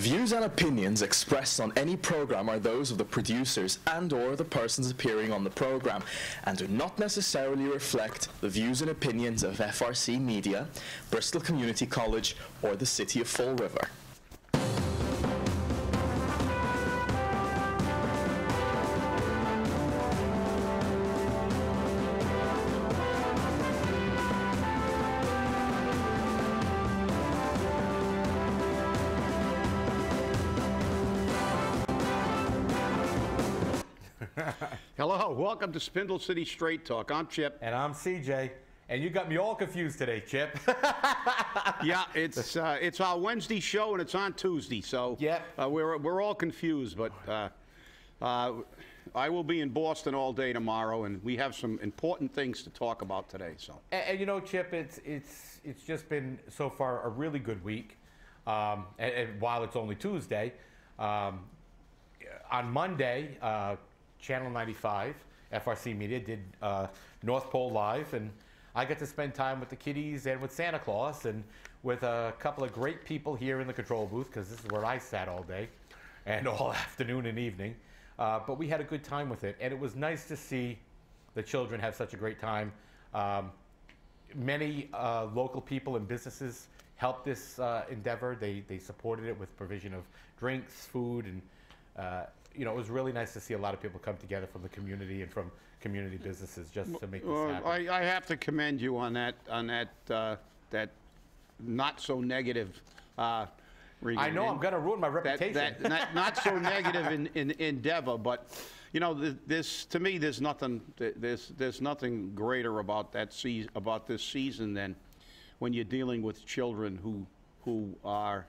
views and opinions expressed on any program are those of the producers and/or the persons appearing on the program, and do not necessarily reflect the views and opinions of FRC Media, Bristol Community College, or the City of Fall River. Hello, welcome to Spindle City Straight Talk. I'm Chip. And I'm CJ. And you got me all confused today, Chip. Yeah, it's our Wednesday show and it's on Tuesday, so yep. We're all confused. But I will be in Boston all day tomorrow, and we have some important things to talk about today. So. And you know, Chip, it's just been so far a really good week. And while it's only Tuesday, on Monday. Channel 95, FRC Media, did North Pole Live, and I got to spend time with the kiddies and with Santa Claus and with a couple of great people here in the control booth, because this is where I sat all day and all afternoon and evening. But we had a good time with it, and it was nice to see the children have such a great time. Many local people and businesses helped this endeavor. They supported it with provision of drinks, food, and you know, it was really nice to see a lot of people come together from the community and from community businesses just to make this happen. I have to commend you on that that not so negative. I know I'm going to ruin my reputation. That not so negative in endeavor, but you know, this to me, there's nothing greater about this season than when you're dealing with children who are.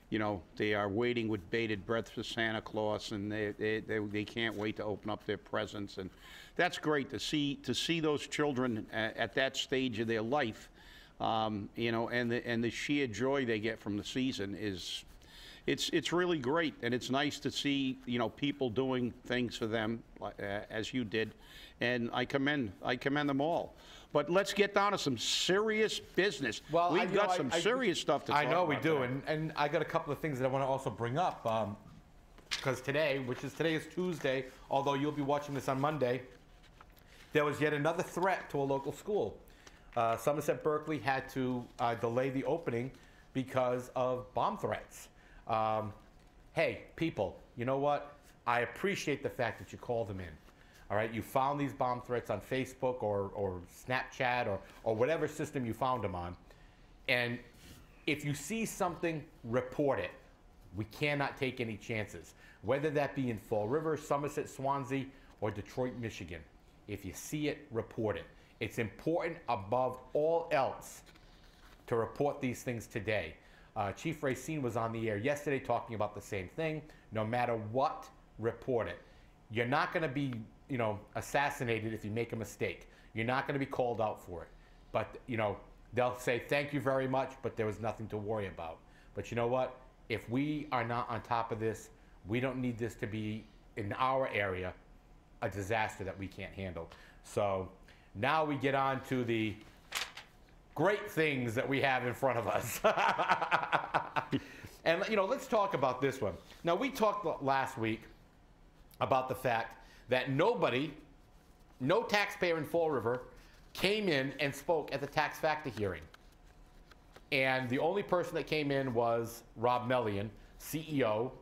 You know, they are waiting with bated breath for Santa Claus, and they can't wait to open up their presents, and that's great to see those children at that stage of their life. You know, and the sheer joy they get from the season it's really great, and it's nice to see, you know, people doing things for them as you did, and I commend them all. But let's get down to some serious business. Well, we've got some serious stuff to talk about. I know we do, and I got a couple of things that I want to also bring up, because today is Tuesday, although you'll be watching this on Monday, there was yet another threat to a local school. Somerset Berkeley had to delay the opening because of bomb threats. Hey, people, you know what? I appreciate the fact that you called them in. All right, you found these bomb threats on Facebook or Snapchat or whatever system you found them on. And if you see something, report it. We cannot take any chances, whether that be in Fall River, Somerset, Swansea, or Detroit, Michigan. If you see it, report it. It's important above all else to report these things today. Chief Racine was on the air yesterday talking about the same thing. No matter what, report it. You're not going to be, you know, assassinated if you make a mistake. You're not going to be called out for it. But, you know, they'll say thank you very much, but there was nothing to worry about. But you know what? If we are not on top of this, we don't need this to be, in our area, a disaster that we can't handle. So now we get on to the great things that we have in front of us. And, you know, let's talk about this one. Now, we talked last week about the fact that no taxpayer in Fall River came in and spoke at the tax factor hearing. And the only person that came in was Rob Mellion, CEO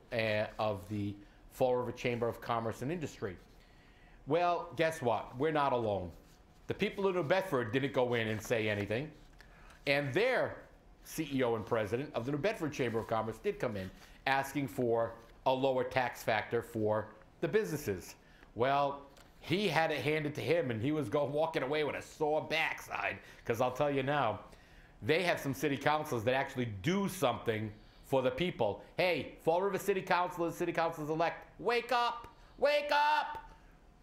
of the Fall River Chamber of Commerce and Industry. Well, guess what? We're not alone. The people of New Bedford didn't go in and say anything. And their CEO and president of the New Bedford Chamber of Commerce did come in asking for a lower tax factor for the businesses. Well, he had it handed to him, and he was walking away with a sore backside, because I'll tell you now, they have some city councils that actually do something for the people. Hey, Fall River City Councilors, city councilors-elect, wake up! Wake up!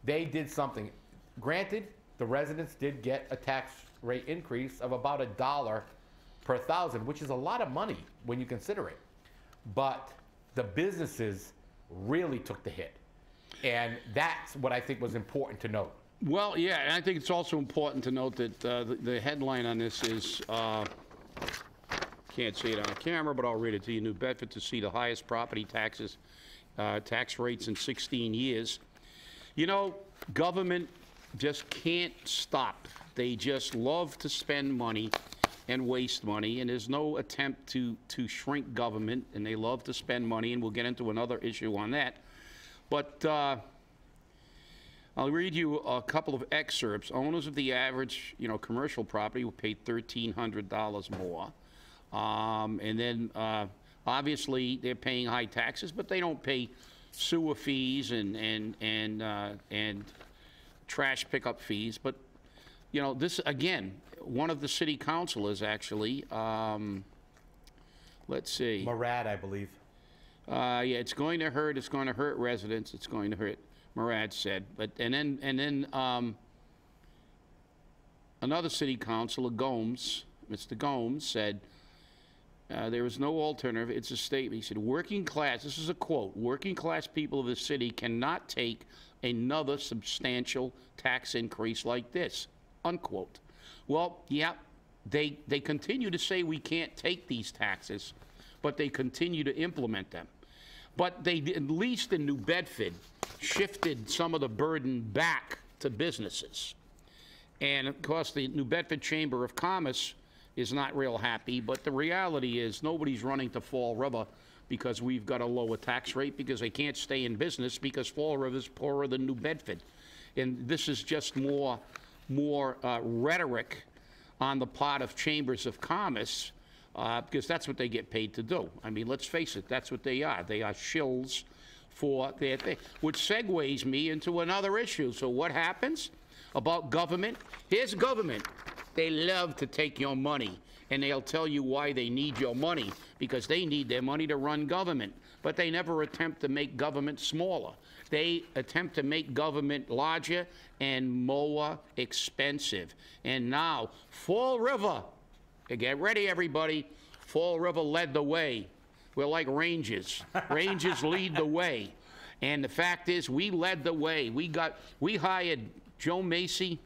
They did something. Granted, the residents did get a tax rate increase of about $1 per thousand, which is a lot of money when you consider it. But the businesses really took the hit. And that's what I think was important to note. Well, yeah, and I think it's also important to note that the headline on this is can't see it on camera, but I'll read it to you. New Bedford to see the highest property taxes, tax rates in 16 years. You know, government just can't stop. They just love to spend money and waste money, and there's no attempt to shrink government, and they love to spend money, and we'll get into another issue on that. But I'll read you a couple of excerpts. Owners of the average, commercial property will pay $1,300 more. And then, obviously, they're paying high taxes, but they don't pay sewer fees and trash pickup fees. But, this, again, one of the city councilors actually, let's see. Murad, I believe. Yeah, it's going to hurt residents, it's going to hurt, Murad said. But, and then another city councilor, Gomes, Mr. Gomes, said, there is no alternative. It's a statement. He said, working class, this is a quote, working class people of the city cannot take another substantial tax increase like this, unquote. Well, yeah, they continue to say we can't take these taxes, but they continue to implement them. But they, at least in New Bedford, shifted some of the burden back to businesses. And of course, the New Bedford Chamber of Commerce is not real happy, but the reality is nobody's running to Fall River because we've got a lower tax rate, because they can't stay in business because Fall River's poorer than New Bedford. And this is just more rhetoric on the part of chambers of commerce, because that's what they get paid to do. I mean, let's face it, that's what they are. They are shills for their thing, which segues me into another issue. So what happens about government? Here's government. They love to take your money, and they'll tell you why they need your money, because they need their money to run government. But they never attempt to make government smaller. They attempt to make government larger and more expensive. And now, Fall River, get ready, everybody. Fall River led the way. We're like Rangers. Rangers lead the way. And the fact is, we led the way. We hired Joe Macy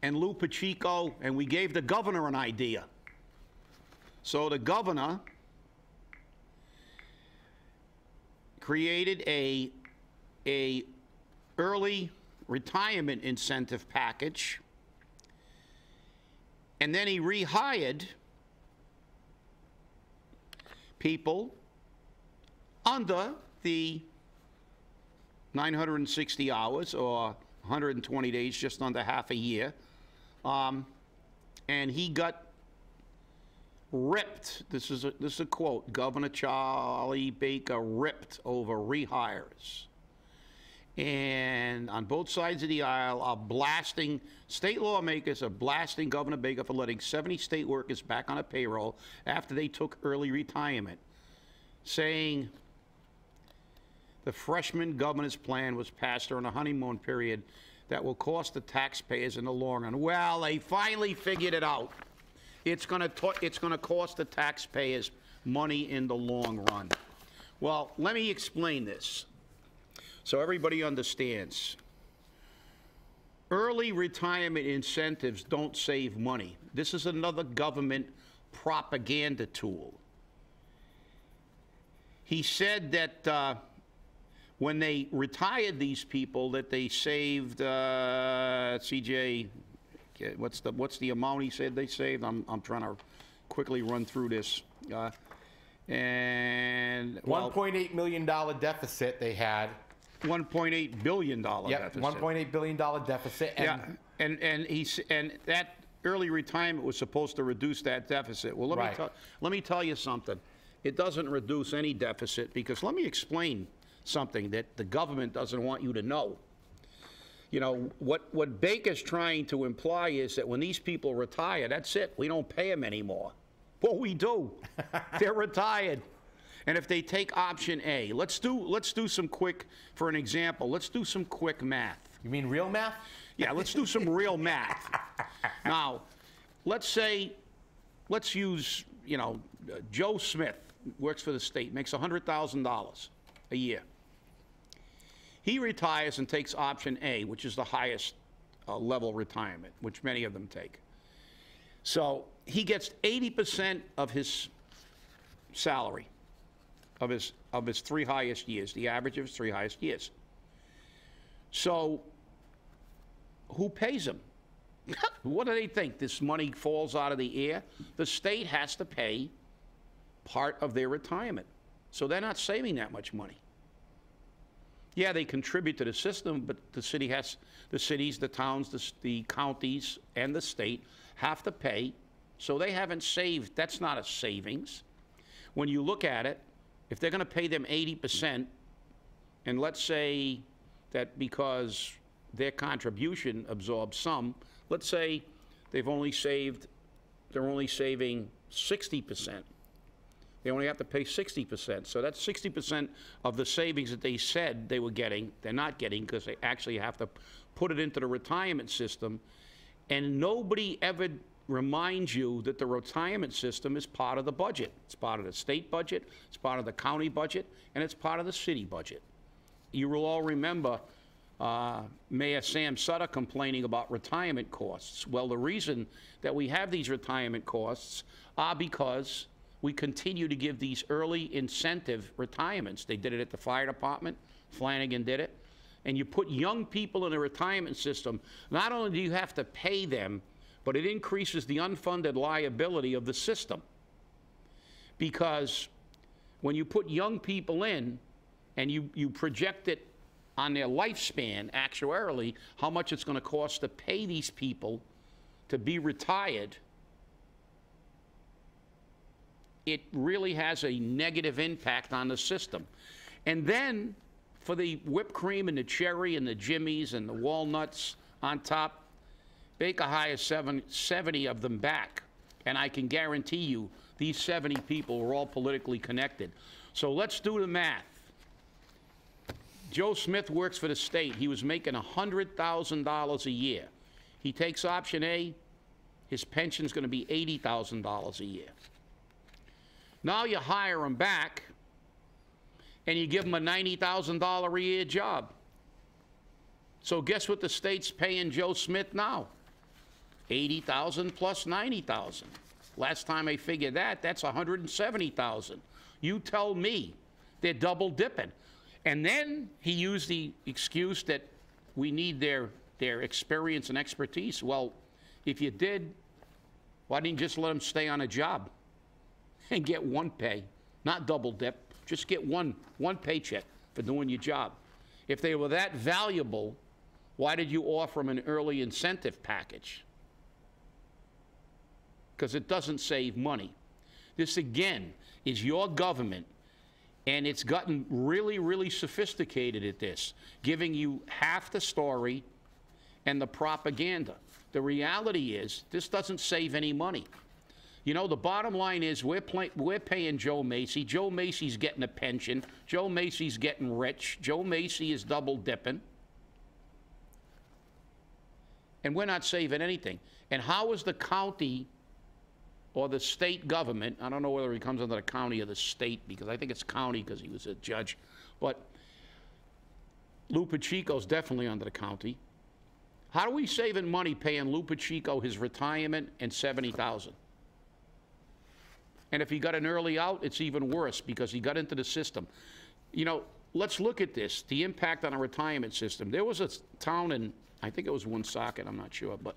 and Lou Pacheco, and we gave the governor an idea. So the governor created a early retirement incentive package, and then he rehired people under the 960 hours, or 120 days, just under half a year. And he got ripped. This is a quote. Governor Charlie Baker ripped over rehires. And on both sides of the aisle are blasting, state lawmakers are blasting Governor Baker for letting 70 state workers back on a payroll after they took early retirement, saying the freshman governor's plan was passed during a honeymoon period that will cost the taxpayers in the long run. Well, they finally figured it out. It's going to cost the taxpayers money in the long run. Well, let me explain this so everybody understands. Early retirement incentives don't save money. This is another government propaganda tool. He said that when they retired these people, that they saved, CJ, what's the amount he said they saved? I'm trying to quickly run through this. And well, $1.8 million deficit they had. $1.8 billion Yep, deficit. $1.8 billion deficit. And yeah, and that early retirement was supposed to reduce that deficit. Well, let me tell you something. It doesn't reduce any deficit, because let me explain something that the government doesn't want you to know. You know, what Baker's trying to imply is that when these people retire, that's it. We don't pay them anymore. Well, we do. They're retired. And if they take option A, let's do some quick, for an example, let's do some quick math. You mean real math? Yeah, let's do some real math. Now, let's use, Joe Smith, works for the state, makes $100,000 a year. He retires and takes option A, which is the highest level retirement, which many of them take. So he gets 80% of his salary, of his 3 highest years, the average of his 3 highest years. So who pays him? What do they think? This money falls out of the air? The state has to pay part of their retirement. So they're not saving that much money. Yeah, they contribute to the system, but the cities, the towns, the counties, and the state have to pay. So they haven't saved. That's not a savings. When you look at it, if they're going to pay them 80%, and let's say that because their contribution absorbs some, let's say they're only saving 60%. They only have to pay 60%. So that's 60% of the savings that they said they were getting, they're not getting because they actually have to put it into the retirement system. And nobody ever reminds you that the retirement system is part of the budget. It's part of the state budget, it's part of the county budget, and it's part of the city budget. You will all remember Mayor Sam Sutter complaining about retirement costs. Well, the reason that we have these retirement costs are because we continue to give these early incentive retirements. They did it at the fire department. Flanagan did it. And you put young people in the retirement system, not only do you have to pay them, but it increases the unfunded liability of the system. Because when you put young people in and you project it on their lifespan actuarially, how much it's going to cost to pay these people to be retired, it really has a negative impact on the system. And then for the whipped cream and the cherry and the jimmies and the walnuts on top, Baker hires 70 of them back. And I can guarantee you these 70 people are all politically connected. So let's do the math. Joe Smith works for the state. He was making $100,000 a year. He takes option A, his pension's going to be $80,000 a year. Now you hire him back, and you give him a $90,000 a year job. So guess what the state's paying Joe Smith now? $80,000 plus $90,000. Last time I figured that, that's $170,000. You tell me they're double dipping. And then he used the excuse that we need their experience and expertise. Well, if you did, why didn't you just let them stay on a job and get one pay, not double dip, just get one paycheck for doing your job? If they were that valuable, why did you offer them an early incentive package? Because it doesn't save money. This, again, is your government, and it's gotten really, really sophisticated at this, giving you half the story and the propaganda. The reality is, this doesn't save any money. You know, the bottom line is we're paying Joe Macy. Joe Macy's getting a pension. Joe Macy's getting rich. Joe Macy is double dipping. And we're not saving anything. And how is the county or the state government, I don't know whether he comes under the county or the state, because I think it's county because he was a judge, but Lou Pacheco's definitely under the county. How are we saving money paying Lou Pacheco his retirement and $70,000? And if he got an early out, it's even worse because he got into the system. You know, let's look at this, the impact on a retirement system. There was a town in, I think it was Woonsocket, I'm not sure, but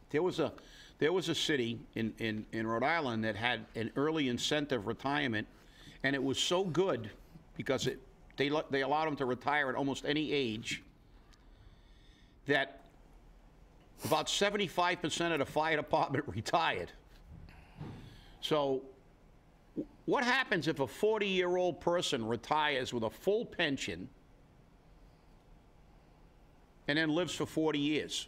there was a city in Rhode Island that had an early incentive retirement, and it was so good because they allowed them to retire at almost any age that about 75% of the fire department retired. So what happens if a 40-year-old person retires with a full pension and then lives for 40 years?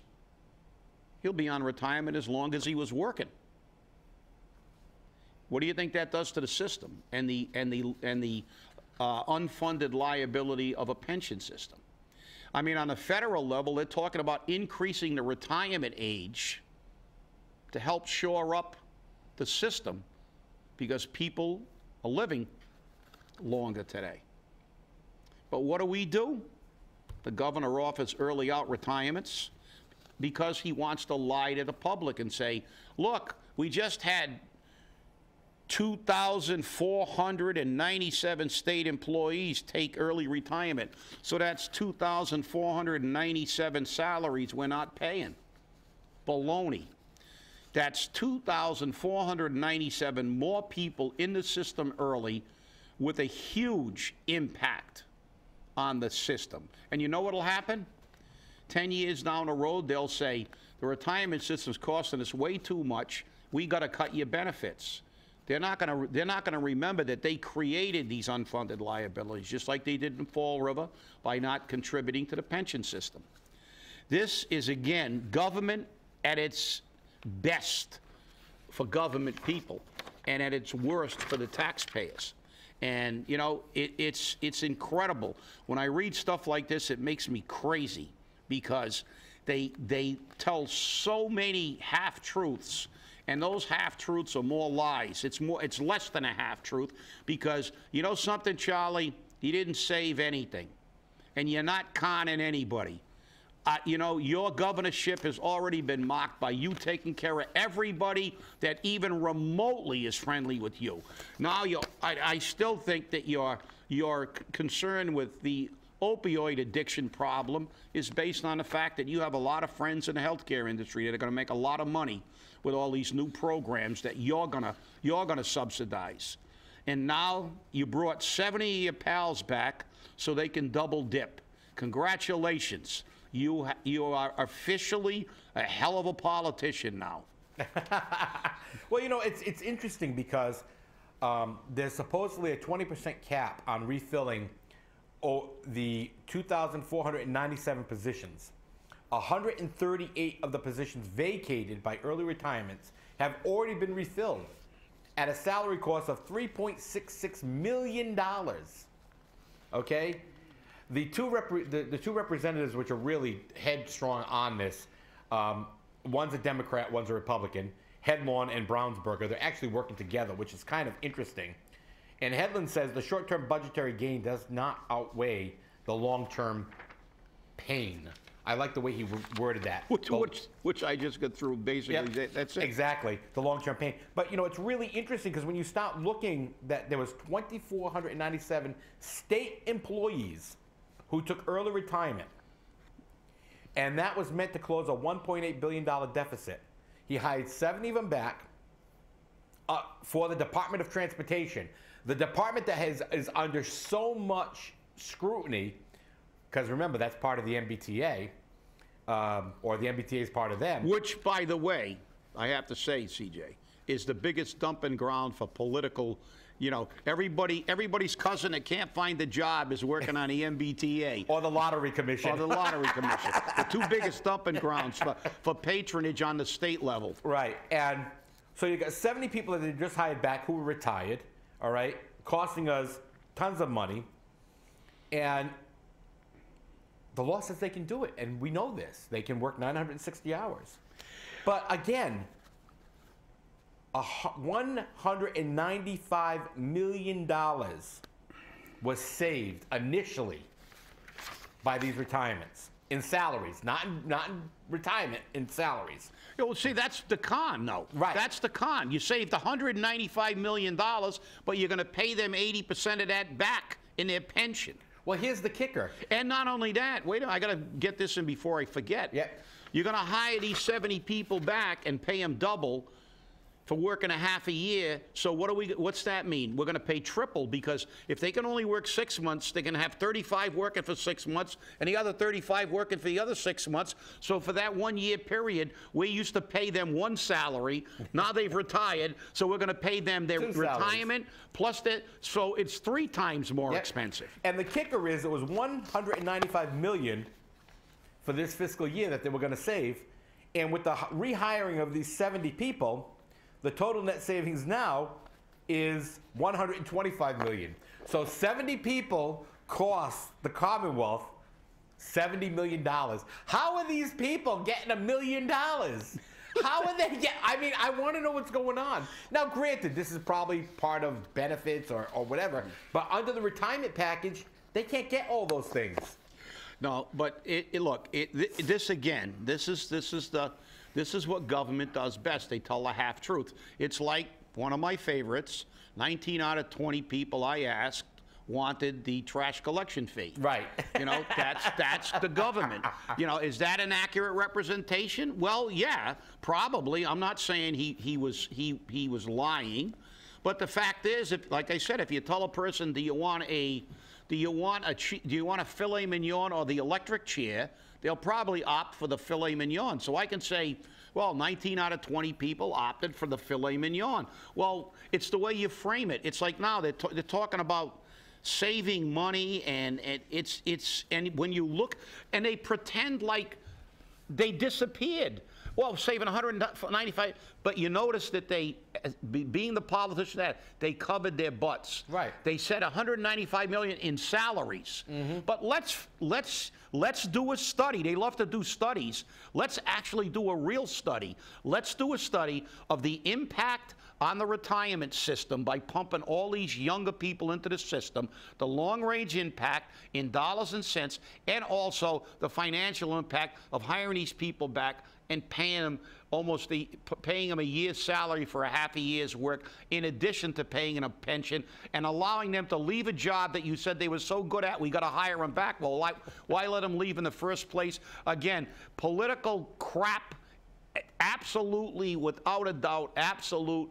He'll be on retirement as long as he was working. What do you think that does to the system and the unfunded liability of a pension system? I mean, on a federal level, they're talking about increasing the retirement age to help shore up the system because people are living longer today. But what do? The governor offers early out retirements because he wants to lie to the public and say, look, We just had 2,497 state employees take early retirement. So that's 2,497 salaries we're not paying. Baloney. That's 2,497 more people in the system early with a huge impact on the system. And you know what'll happen? 10 years down the road, they'll say, the retirement system's costing us way too much. We got to cut your benefits. They're not going to remember that they created these unfunded liabilities, just like they did in Fall River by not contributing to the pension system. This is, again, government at its best for government people and at its worst for the taxpayers. And, you know, it's incredible. When I read stuff like this, it makes me crazy because they tell so many half-truths. And those half-truths are more lies. It's less than a half-truth because, you know something, Charlie? You didn't save anything. And you're not conning anybody. You know, your governorship has already been mocked by you taking care of everybody that even remotely is friendly with you. Now, I still think that your concern with the opioid addiction problem is based on the fact that you have a lot of friends in the healthcare industry that are going to make a lot of money with all these new programs that you're gonna subsidize. And now you brought 70 of your pals back so they can double dip. Congratulations. You are officially a hell of a politician now. Well, you know, it's interesting because there's supposedly a 20% cap on refilling the 2,497 positions. 138 of the positions vacated by early retirements have already been refilled at a salary cost of $3.66 million. Okay? The two representatives which are really headstrong on this, one's a Democrat, one's a Republican, Headlawn and Brownsburger, they're actually working together, which is kind of interesting. And Headland says the short-term budgetary gain does not outweigh the long-term pain. I like the way he worded that. Which I just got through, basically. Yep. That's it. Exactly, the long-term pain. But, you know, it's really interesting because when you start looking that there was 2,497 state employees who took early retirement, and that was meant to close a $1.8 billion deficit. He hired 70 of them back for the Department of Transportation. The department that is under so much scrutiny, because remember, that's part of the MBTA, or the MBTA is part of them. Which, by the way, I have to say, CJ, is the biggest dumping ground for political, you know, everybody's cousin that can't find a job is working on the MBTA. Or the Lottery Commission. Or the Lottery Commission. The two biggest dumping grounds for patronage on the state level. Right, and so you got 70 people that they just hired back who were retired, all right, costing us tons of money, and the law says they can do it, and we know this. They can work 960 hours. But again, $195 million was saved initially by these retirements in salaries, not in retirement, in salaries. Yeah, well, see, that's the con, though. Right. That's the con. You saved $195 million, but you're going to pay them 80% of that back in their pension. Well, here's the kicker. And not only that, wait a minute, I got to get this in before I forget. Yep. You're going to hire these 70 people back and pay them double for working a half a year. So what's that mean? We're going to pay triple, because if they can only work 6 months, they can have 35 working for 6 months and the other 35 working for the other 6 months. So for that 1 year period, we used to pay them one salary. Now they've retired, so we're going to pay them their retirement plus that. So it's 3 times more expensive. And the kicker is it was $195 million for this fiscal year that they were going to save. And with the rehiring of these 70 people, the total net savings now is $125 million. So 70 people cost the Commonwealth $70 million. How are these people getting $1 million? How are they I mean, I want to know what's going on. Now, granted, this is probably part of benefits or whatever, but under the retirement package, they can't get all those things. No, but look, this again, this is the This is what government does best. They tell a half-truth. It's like one of my favorites, 19 out of 20 people I asked wanted the trash collection fee. Right. You know, that's the government. You know, is that an accurate representation? Well, yeah, probably. I'm not saying he was lying, but the fact is, like I said, if you tell a person, do you want a filet mignon or the electric chair, they'll probably opt for the filet mignon. So I can say, well, 19 out of 20 people opted for the filet mignon. Well, it's the way you frame it. It's like now they're talking about saving money, and when you look, and they pretend like they disappeared. Well, saving 195, but you notice that they, being the politician that, they covered their butts. Right. They said 195 million in salaries. But let's do a study. They love to do studies. Let's actually do a real study. Let's do a study of the impact on the retirement system by pumping all these younger people into the system, the long-range impact in dollars and cents, and also the financial impact of hiring these people back and paying them paying them a year's salary for a half a year's work, in addition to paying them a pension, and allowing them to leave a job that you said they were so good at, we got to hire them back. Well, why let them leave in the first place? Again, political crap, absolutely, without a doubt, absolute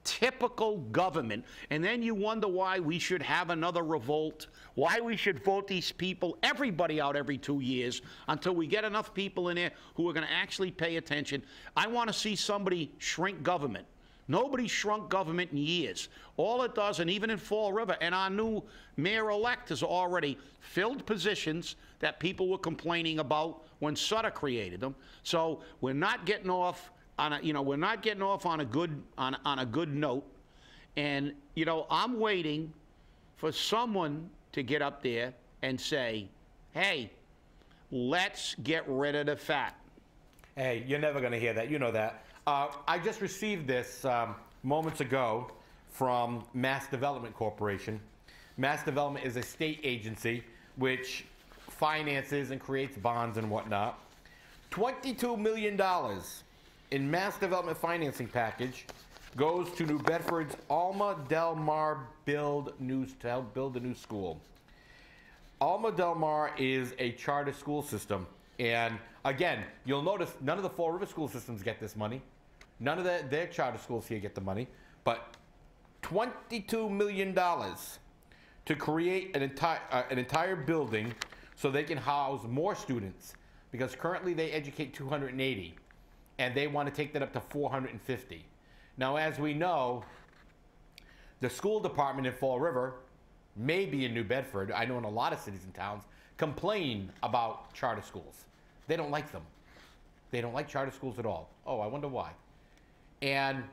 typical government. And then you wonder why we should have another revolt, why we should vote these people, everybody out every 2 years, until we get enough people in there who are going to actually pay attention. I want to see somebody shrink government. Nobody shrunk government in years. All it does, and even in Fall River, and our new mayor-elect has already filled positions that people were complaining about when Sutter created them. So we're not getting off on a good note. And I'm waiting for someone to get up there and say, hey, let's get rid of the fat. Hey, you're never going to hear that. You know that. I just received this moments ago from Mass Development Corporation. Mass Development is a state agency which finances and creates bonds and whatnot. $22 million in Mass Development financing package goes to New Bedford's Alma Del Mar build a new school. Alma Del Mar is a charter school system, and again, you'll notice none of the Fall River school systems get this money. None of their charter schools here get the money, but $22 million to create an entire building so they can house more students, because currently they educate 280. And they want to take that up to 450. Now, as we know, the school department in Fall River, maybe in New Bedford, I know in a lot of cities and towns, complain about charter schools. They don't like them. They don't like charter schools at all. Oh, I wonder why. And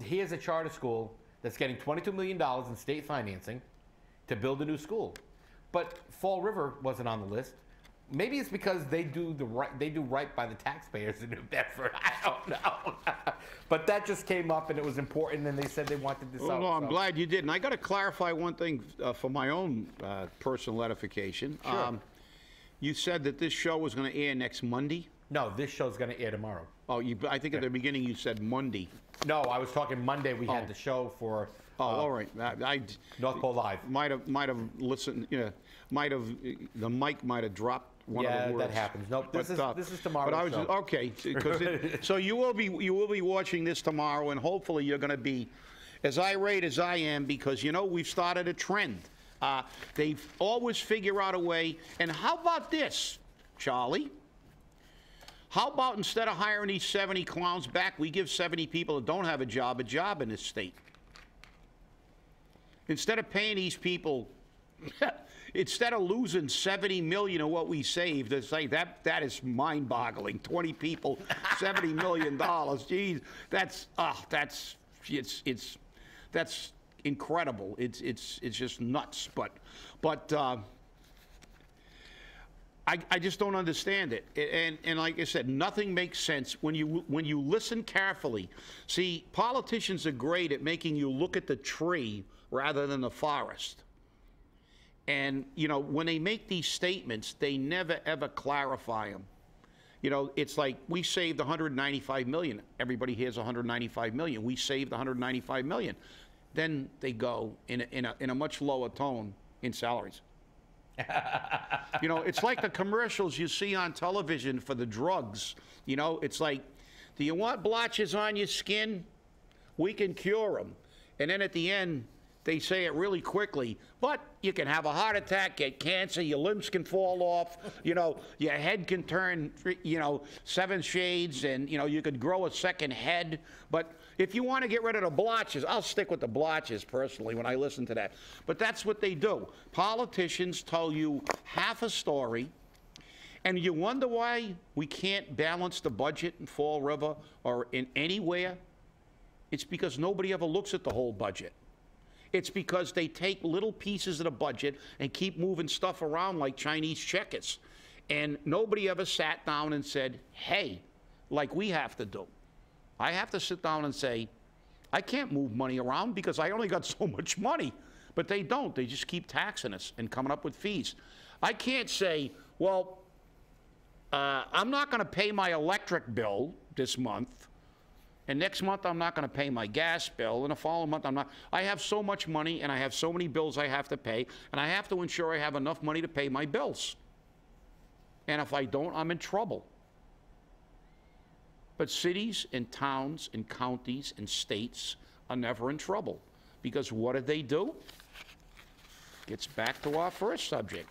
here's a charter school that's getting $22 million in state financing to build a new school. But Fall River wasn't on the list. Maybe it's because they do right by the taxpayers in New Bedford. I don't know. But that just came up, and it was important, and they said they wanted this out. No, I'm glad you did. And I got to clarify one thing for my own personal edification. Sure. You said that this show was going to air next Monday? No, this show's going to air tomorrow. Oh, I think at the beginning you said Monday. No, I was talking Monday. We had the show for all right. North Pole Live. Might have listened. The mic might have dropped one of the words. Yeah, that happens. Nope. This is tomorrow. But I was okay. So you will be watching this tomorrow, and hopefully you're going to be as irate as I am, because we've started a trend. They always figure out a way. And how about this, Charlie? How about instead of hiring these 70 clowns back, we give 70 people that don't have a job in this state? Instead of paying these people, instead of losing 70 million of what we saved, it's like that is mind-boggling. 20 people, $70 million. Geez, that's incredible. It's just nuts. But I just don't understand it. And like I said, nothing makes sense when you listen carefully. See, politicians are great at making you look at the tree rather than the forest. And when they make these statements, they never ever clarify them. You know, it's like we saved 195 million. Everybody hears 195 million. We saved 195 million. Then they go in a much lower tone in salaries. You know, it's like the commercials you see on television for the drugs. You know, it's like, do you want blotches on your skin? We can cure them. And then at the end, they say it really quickly, but you can have a heart attack, get cancer, your limbs can fall off, you know, your head can turn, you know, 7 shades, and, you know, you could grow a second head. But if you want to get rid of the blotches, I'll stick with the blotches personally when I listen to that. But that's what they do. Politicians tell you half a story, and you wonder why we can't balance the budget in Fall River or in anywhere. It's because nobody ever looks at the whole budget. It's because they take little pieces of the budget and keep moving stuff around like Chinese checkers. And nobody ever sat down and said, hey, like we have to do. I have to sit down and say, I can't move money around because I only got so much money. But they don't. They just keep taxing us and coming up with fees. I can't say, well, I'm not going to pay my electric bill this month, and next month I'm not going to pay my gas bill, and the following month I'm not. I have so much money, and I have so many bills I have to pay, and I have to ensure I have enough money to pay my bills. And if I don't, I'm in trouble. But cities and towns and counties and states are never in trouble, because what do? Gets back to our first subject.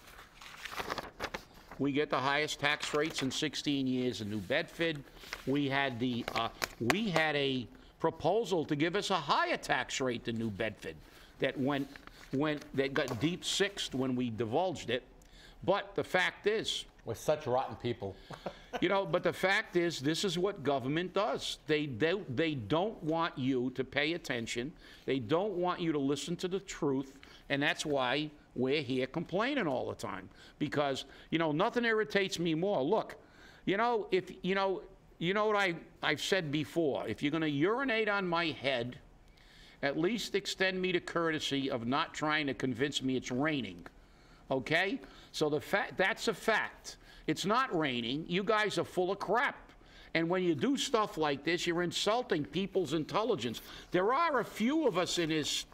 We get the highest tax rates in 16 years in New Bedford. We had a proposal to give us a higher tax rate than New Bedford that that got deep sixth when we divulged it. But the fact is, we're such rotten people. you know, but the fact is, this is what government does. They don't want you to pay attention. They don't want you to listen to the truth, and that's why we're here complaining all the time. Because, you know, nothing irritates me more. Look, you know, if, you know what I've said before, if you're going to urinate on my head, at least extend me the courtesy of not trying to convince me it's raining. Okay? So that's a fact. It's not raining. You guys are full of crap. And when you do stuff like this, you're insulting people's intelligence. There are a few of us in this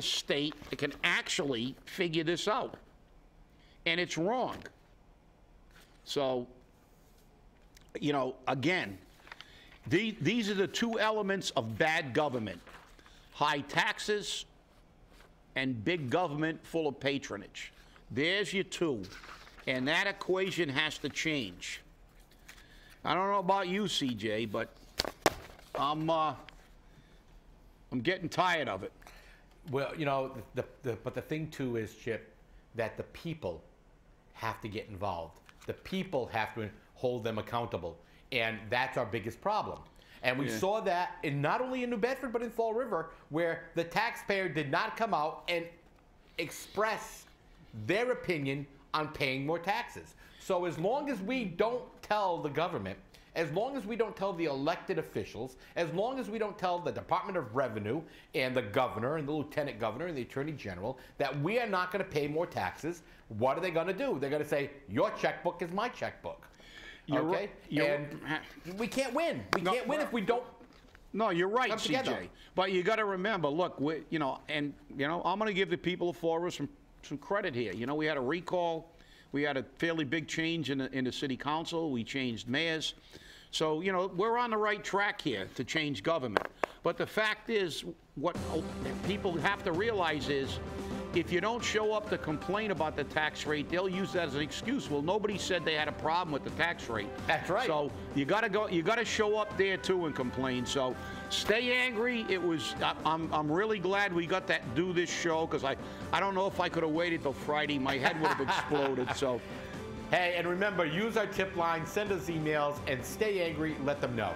state that can actually figure this out. And it's wrong. So, you know, again, these are the two elements of bad government: high taxes and big government full of patronage. There's your two. And that equation has to change. I don't know about you, CJ, but I'm getting tired of it. Well, you know, but the thing too is, Chip, that the people have to get involved. The people have to hold them accountable, and that's our biggest problem. And we saw that not only in New Bedford, but in Fall River, where the taxpayer did not come out and express their opinion on paying more taxes. So as long as we don't tell the government, as long as we don't tell the elected officials, as long as we don't tell the Department of Revenue and the governor and the lieutenant governor and the attorney general that we are not going to pay more taxes, what are they going to do? They're going to say, your checkbook is my checkbook. Okay? And we can't win. We can't win if we don't. No, you're right, CJ. But you got to remember, look, I'm going to give the people of Florida some credit here. You know, we had a recall. We had a fairly big change in the city council. We changed mayors. So, you know, we're on the right track here to change government. But the fact is, what people have to realize is, if you don't show up to complain about the tax rate, they'll use that as an excuse. Well, nobody said they had a problem with the tax rate. That's right. So you got to show up there too and complain. So stay angry. I'm really glad we got to do this show, because I don't know if I could have waited till Friday. My head would have exploded. So, hey, and remember, use our tip line, send us emails, and stay angry. Let them know.